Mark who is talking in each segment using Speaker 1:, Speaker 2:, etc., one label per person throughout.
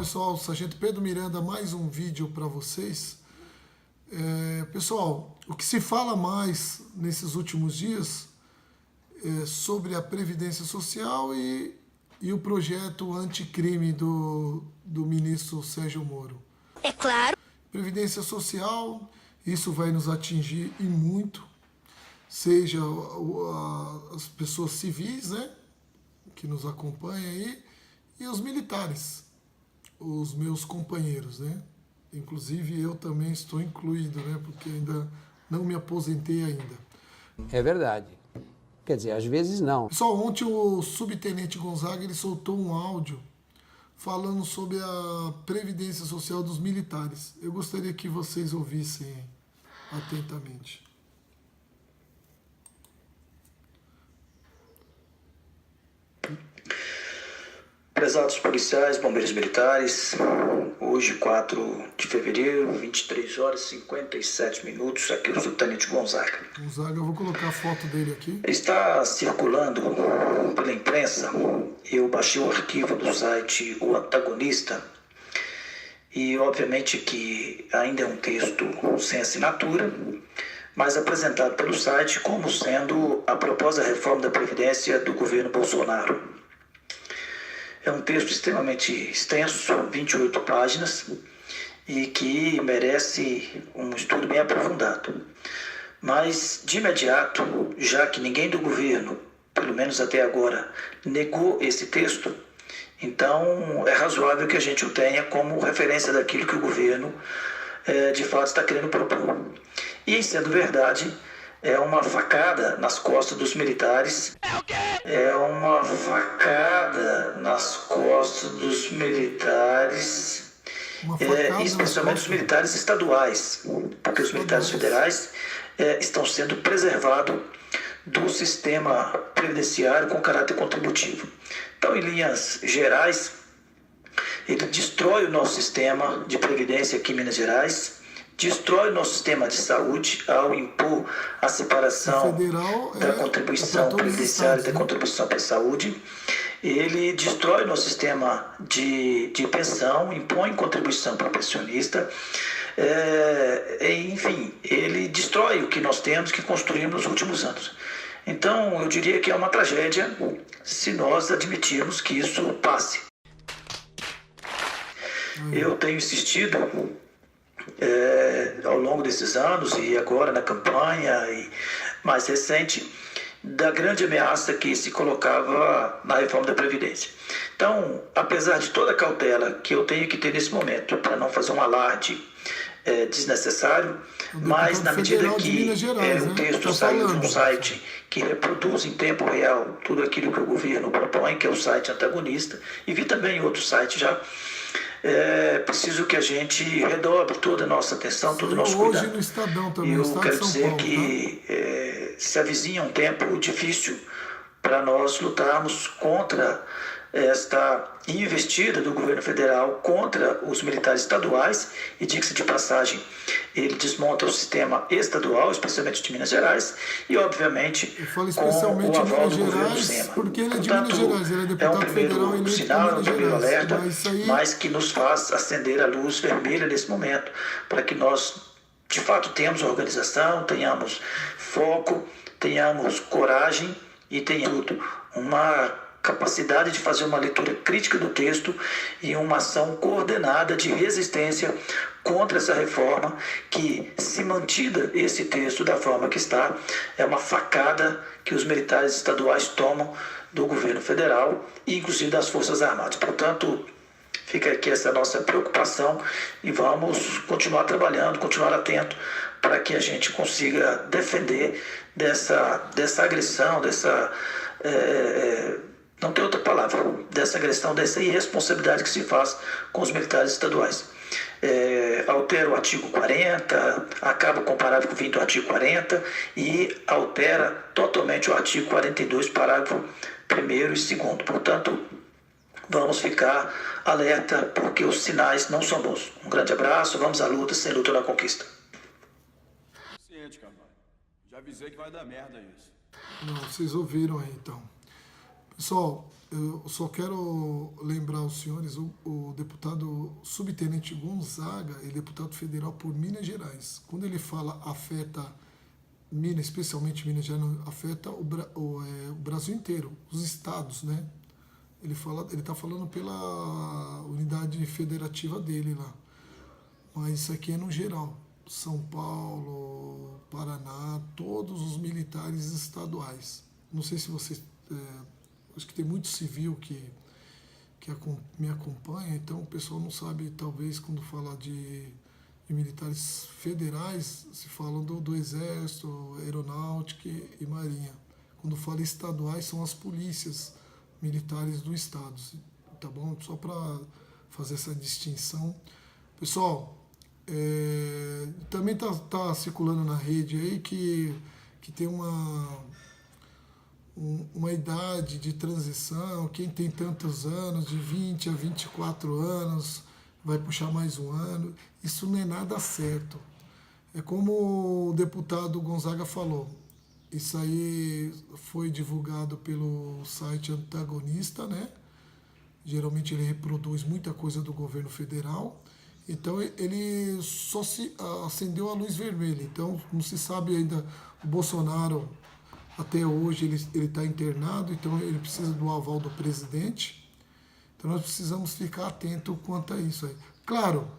Speaker 1: pessoal, Sargento Pedro Miranda, mais um vídeo para vocês. Pessoal, o que se fala mais nesses últimos dias é sobre a Previdência Social e o projeto anticrime do ministro Sérgio Moro.
Speaker 2: É claro.
Speaker 1: Previdência Social, isso vai nos atingir e muito, seja as pessoas civis, né, que nos acompanham aí, e os militares, os meus companheiros, né? Inclusive eu também estou incluído, né? Porque ainda não me aposentei ainda.
Speaker 3: É verdade. Quer dizer, às vezes não.
Speaker 1: Pessoal, ontem o subtenente Gonzaga ele soltou um áudio falando sobre a Previdência Social dos militares. Eu gostaria que vocês ouvissem atentamente.
Speaker 4: Prezados policiais, bombeiros militares, hoje 4 de fevereiro, 23 horas e 57 minutos, aqui o subtenente Gonzaga.
Speaker 1: Gonzaga, eu vou colocar a foto dele aqui.
Speaker 4: Está circulando pela imprensa, eu baixei o arquivo do site O Antagonista, e obviamente que ainda é um texto sem assinatura, mas apresentado pelo site como sendo a proposta da reforma da Previdência do governo Bolsonaro. É um texto extremamente extenso, 28 páginas, e que merece um estudo bem aprofundado. Mas, de imediato, já que ninguém do governo, pelo menos até agora, negou esse texto, então é razoável que a gente o tenha como referência daquilo que o governo, de fato, está querendo propor. E, em sendo verdade, é uma facada nas costas dos militares. É uma facada nas costas dos militares, especialmente os militares estaduais, porque os militares federais estão sendo preservados do sistema previdenciário com caráter contributivo. Então, em linhas gerais, ele destrói o nosso sistema de previdência aqui em Minas Gerais, destrói o nosso sistema de saúde ao impor a separação da contribuição previdenciária e da contribuição para a saúde. Ele destrói o nosso sistema de pensão, impõe contribuição para o pensionista. Enfim, ele destrói o que nós temos, que construímos nos últimos anos. Então, eu diria que é uma tragédia se nós admitirmos que isso passe. Eu tenho insistido ao longo desses anos e agora na campanha e mais recente da grande ameaça que se colocava na reforma da Previdência. Então, apesar de toda a cautela que eu tenho que ter nesse momento para não fazer um alarde desnecessário, mas na medida que o texto saiu de um site que reproduz em tempo real tudo aquilo que o governo propõe, que é o site Antagonista, e vi também outro site já, é preciso que a gente redobre toda a nossa atenção, todo o nosso cuidado.
Speaker 1: Hoje no Estadão também,
Speaker 4: eu quero dizer que se avizinha um tempo difícil para nós lutarmos contra esta investida do governo federal contra os militares estaduais, e diga-se de passagem, ele desmonta o sistema estadual, especialmente de Minas Gerais, e obviamente com o aval do governo SEMA.
Speaker 1: Porque ele é de Minas Gerais, ele é deputado federal, ele
Speaker 4: sinal, é um primeiro alerta, mas que nos faz acender a luz vermelha nesse momento, para que nós, de fato, tenhamos organização, tenhamos foco, tenhamos coragem e tenhamos uma capacidade de fazer uma leitura crítica do texto e uma ação coordenada de resistência contra essa reforma que, se mantida esse texto da forma que está, é uma facada que os militares estaduais tomam do governo federal e inclusive das Forças Armadas. Portanto, fica aqui essa nossa preocupação e vamos continuar trabalhando, continuar atento para que a gente consiga defender dessa agressão, não tem outra palavra, dessa agressão, dessa irresponsabilidade que se faz com os militares estaduais. Altera o artigo 40, acaba o comparável com o 20 do artigo 40 e altera totalmente o artigo 42, parágrafo 1º e 2º. Portanto, vamos ficar alerta, porque os sinais não são bons. Um grande abraço, vamos à luta, sem luta na conquista.
Speaker 5: Ciente, Carvalho. Já avisei que vai dar merda isso.
Speaker 1: Não, vocês ouviram aí, então. Pessoal, eu só quero lembrar aos senhores, o deputado subtenente Gonzaga é deputado federal por Minas Gerais. Quando ele fala afeta Minas, especialmente Minas Gerais, afeta o Brasil inteiro, os estados, né? Ele está falando pela unidade federativa dele lá. Mas isso aqui é no geral. São Paulo, Paraná, todos os militares estaduais. Não sei se vocês... acho que tem muito civil que me acompanha, então o pessoal não sabe, talvez, quando fala de militares federais, se falam do Exército, Aeronáutica e Marinha. Quando fala estaduais, são as polícias militares do Estado, tá bom? Só para fazer essa distinção. Pessoal, também tá circulando na rede aí que tem uma idade de transição, quem tem tantos anos, de 20 a 24 anos, vai puxar mais um ano. Isso não é nada certo. É como o deputado Gonzaga falou, isso aí foi divulgado pelo site antagonista, né? Geralmente ele reproduz muita coisa do governo federal, então ele só se acendeu a luz vermelha. Então não se sabe ainda, o Bolsonaro até hoje ele está internado, então ele precisa do aval do presidente. Então nós precisamos ficar atento quanto a isso aí. Claro,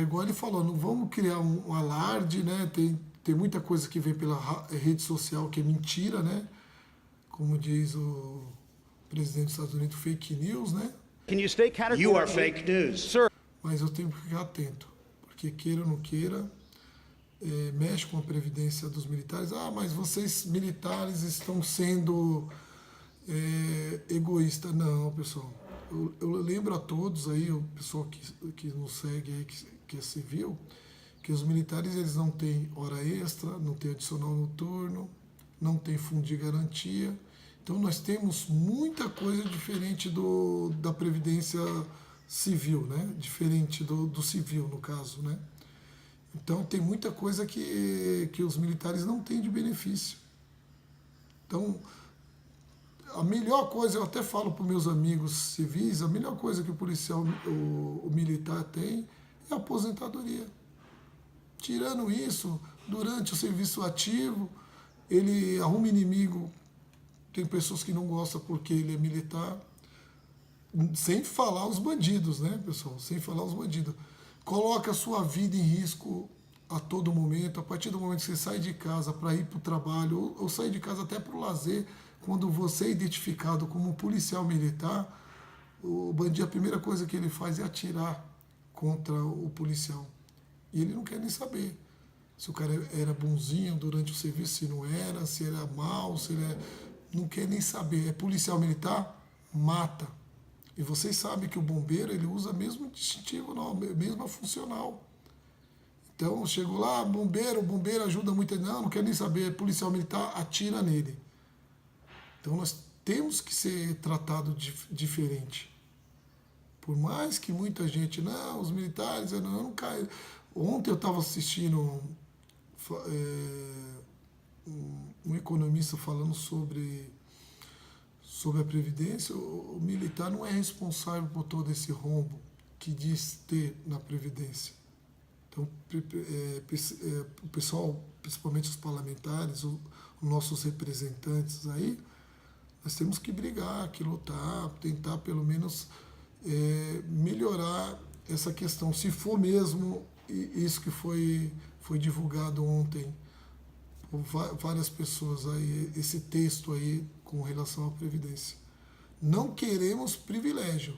Speaker 1: igual ele falou, não vamos criar um alarde, né? Tem muita coisa que vem pela rede social que é mentira, né? Como diz o presidente dos Estados Unidos, fake news, né?
Speaker 2: Can you state categorically? You are fake news, sir.
Speaker 1: Mas eu tenho que ficar atento, porque queira ou não queira, mexe com a previdência dos militares. Ah, mas vocês militares estão sendo egoístas. Não, pessoal. Eu lembro a todos aí, o pessoal que nos segue aí, que é civil, que os militares eles não têm hora extra, não tem adicional noturno, não tem fundo de garantia. Então nós temos muita coisa diferente da previdência civil, né? Diferente do civil, no caso, né? Então tem muita coisa que os militares não têm de benefício. Então, a melhor coisa, eu até falo para os meus amigos civis, a melhor coisa que o policial, o militar tem é a aposentadoria. Tirando isso, durante o serviço ativo, ele arruma inimigo. Tem pessoas que não gostam porque ele é militar. Sem falar os bandidos, né, pessoal? Sem falar os bandidos. Coloca a sua vida em risco a todo momento. A partir do momento que você sai de casa para ir para o trabalho, ou sair de casa até para o lazer, quando você é identificado como um policial militar, o bandido, a primeira coisa que ele faz é atirar contra o policial. E ele não quer nem saber se o cara era bonzinho durante o serviço, se não era, se era mal, se ele não quer nem saber. É policial militar, mata. E vocês sabem que o bombeiro ele usa o mesmo distintivo, não, mesma funcional. Então, chegou lá, o bombeiro ajuda muito. Não quer nem saber, policial militar, atira nele. Então, nós temos que ser tratados diferente. Por mais que muita gente, não, os militares, não caem. Ontem eu estava assistindo um economista falando sobre a Previdência. O militar não é responsável por todo esse rombo que diz ter na Previdência. Então, o pessoal, principalmente os parlamentares, os nossos representantes aí, nós temos que brigar, que lutar, tentar pelo menos melhorar essa questão. Se for mesmo isso que foi divulgado ontem por várias pessoas aí, esse texto aí com relação à Previdência. Não queremos privilégio,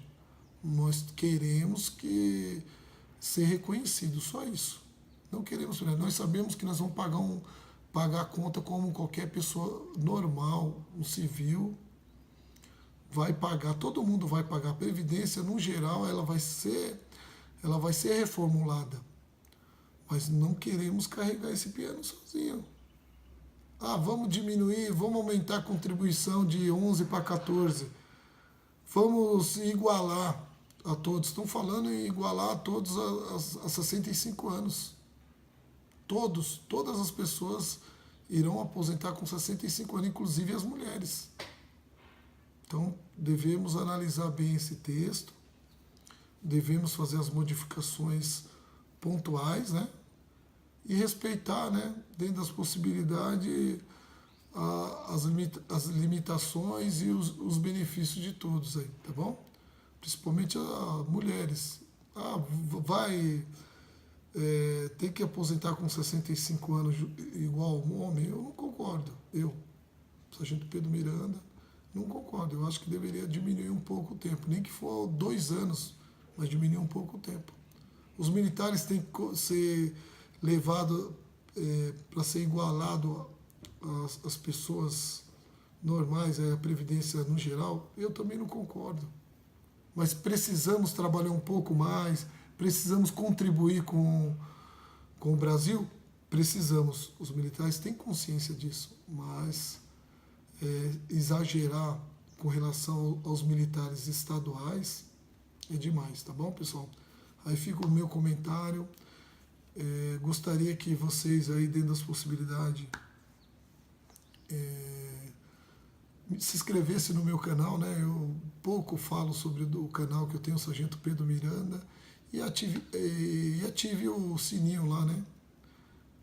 Speaker 1: nós queremos ser reconhecido, só isso. Não queremos privilégio. Nós sabemos que nós vamos pagar a conta como qualquer pessoa normal, um civil vai pagar, todo mundo vai pagar. A Previdência, no geral, ela vai ser reformulada. Mas não queremos carregar esse piano sozinho. Ah, vamos diminuir, vamos aumentar a contribuição de 11 para 14. Vamos igualar a todos. Estão falando em igualar a todos a 65 anos. Todas as pessoas irão aposentar com 65 anos, inclusive as mulheres. Então, devemos analisar bem esse texto, devemos fazer as modificações pontuais, né? E respeitar, né, dentro das possibilidades, as limitações e os benefícios de todos aí, tá bom? Principalmente as mulheres. Tem que aposentar com 65 anos igual um homem? Eu não concordo. Sargento Pedro Miranda, não concordo. Eu acho que deveria diminuir um pouco o tempo, nem que for 2 anos, mas diminuir um pouco o tempo. Os militares têm que ser levados para ser igualado às pessoas normais, a Previdência no geral. Eu também não concordo. Mas precisamos trabalhar um pouco mais, precisamos contribuir com o Brasil? Precisamos. Os militares têm consciência disso, mas exagerar com relação aos militares estaduais é demais, tá bom, pessoal? Aí fica o meu comentário. Gostaria que vocês aí, dentro das possibilidades, se inscrevessem no meu canal, né? Eu pouco falo sobre o canal que eu tenho, o Sargento Pedro Miranda, e ative o sininho lá, né?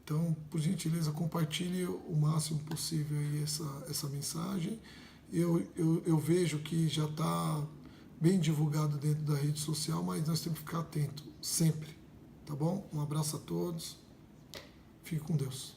Speaker 1: Então, por gentileza, compartilhe o máximo possível aí essa mensagem. Eu vejo que já está bem divulgado dentro da rede social, mas nós temos que ficar atento sempre, tá bom? Um abraço a todos, fique com Deus.